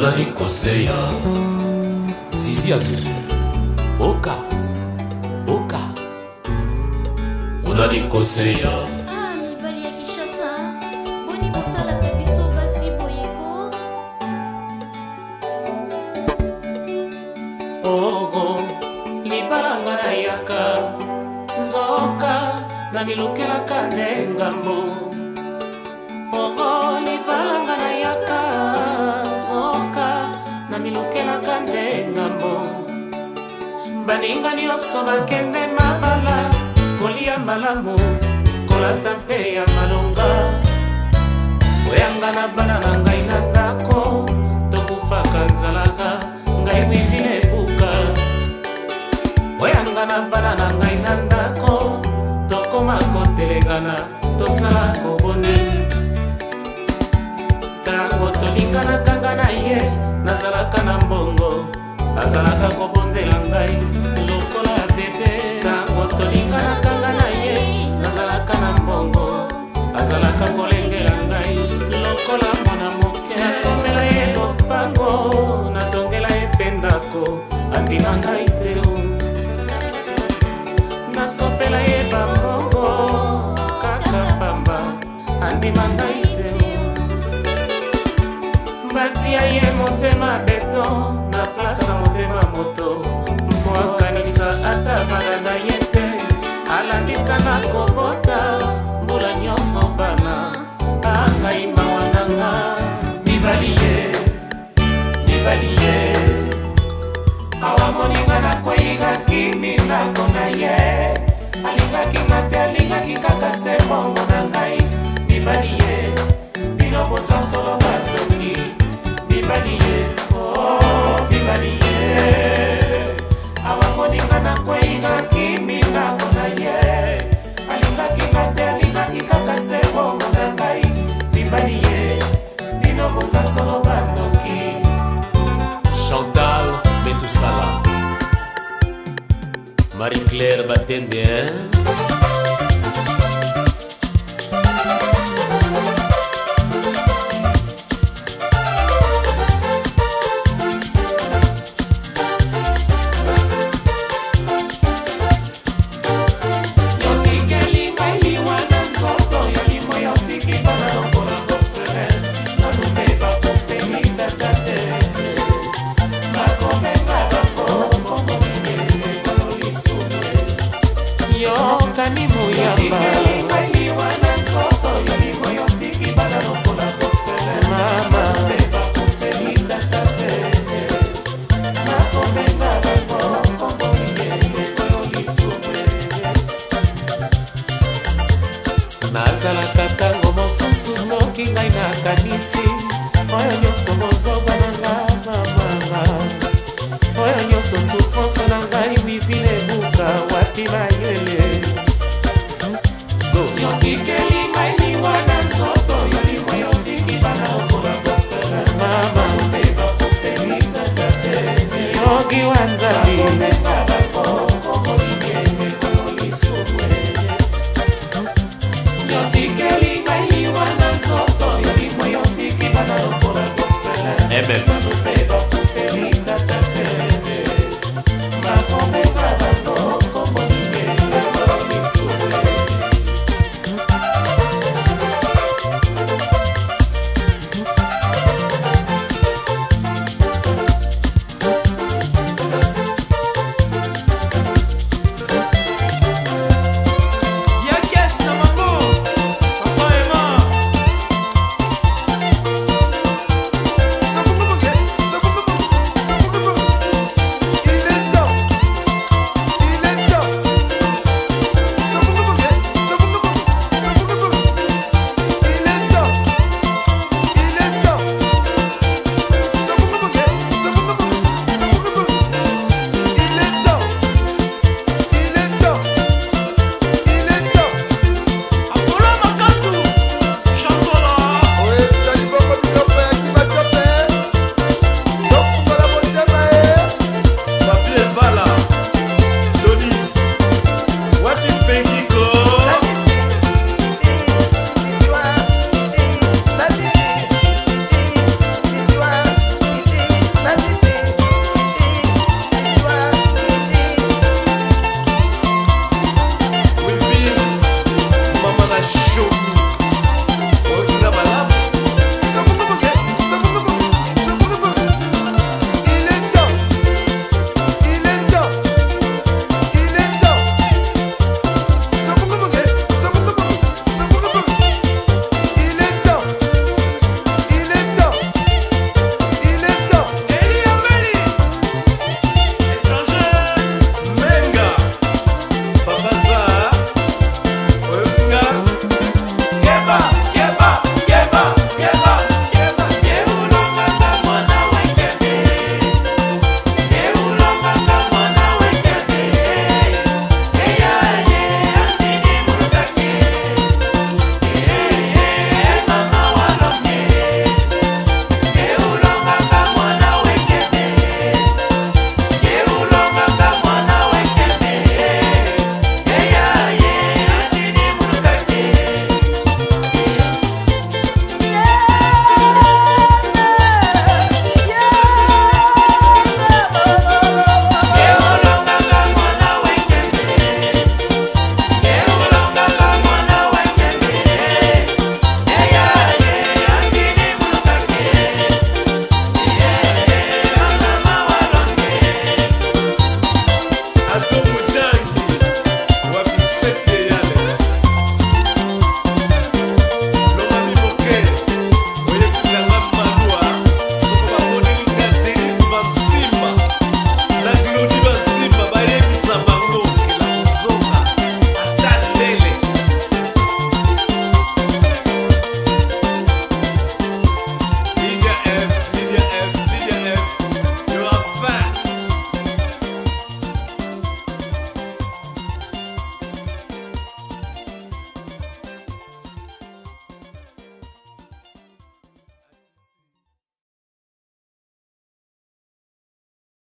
unanikosea. Sisi Azuzu Oka Oka unanikosea. Mibali ya Kishasa boni bosala biso basi boyeko. Ogo libalanga na yaka nzoka na milukelaka ndengambo. Ogo libalanga na yaka nzoka na milukelaka ndengambo. Baninga nyonso bakende mabala kolia malamu kolata mpe ya malonga. Oyanga na bana na ngai na ndako tokufaka nzalaka ngai wivile buka. Oyanga na bana na ngai na ndako tokoma kotelengana tosala koboni. Tango tolingana kanga na ye nazalaka na mbongo azalaka kobondela ngai lokola bebe. Tango tolingana kanga na ye nazalaka na mbongo azalaka kolengela ngai lokola mwana moke. Nasomela ye lopango natongela ye mpe ndako andima ngai te. Nasopela ye bambongo kaka pamba andima ngai te. Batia ye motema beto na plasa motema moto mpo akanisa ata balanda ye te. Alandisa na kobota mbula nyonso bana angai mawa nanga. Mibali ye awa moninga na kweyingaki minako na ye. Alingaki nga te alingaki kaka se bongo na ngai. Mibali ye bino boza solo badoki. Mibali ye oh mibali ye awa moninga na kweyingaki minako na ye. Alingaki nga te alingaki kaka se bongo na ngai. Mibali ye bino boza solo badoki. Chantal Metusala Marie-Claire Batende kani muyamba wana nzoto yoni moyo tiki bana lokola kofele mama beba kofeli tatate makomenga bako kombo ngene koyo lisume. Nazalaka tango mosusu soki ngai nakanisi oyo nyonso bozoba na nga mama. Oyo nyonso souffrance na ngai wivile buka wapi mayele. Yokikeli ngai liwana nzoto yolimo yotiki bana okola kofela mama. Beba kofeli tatate yogi wanzali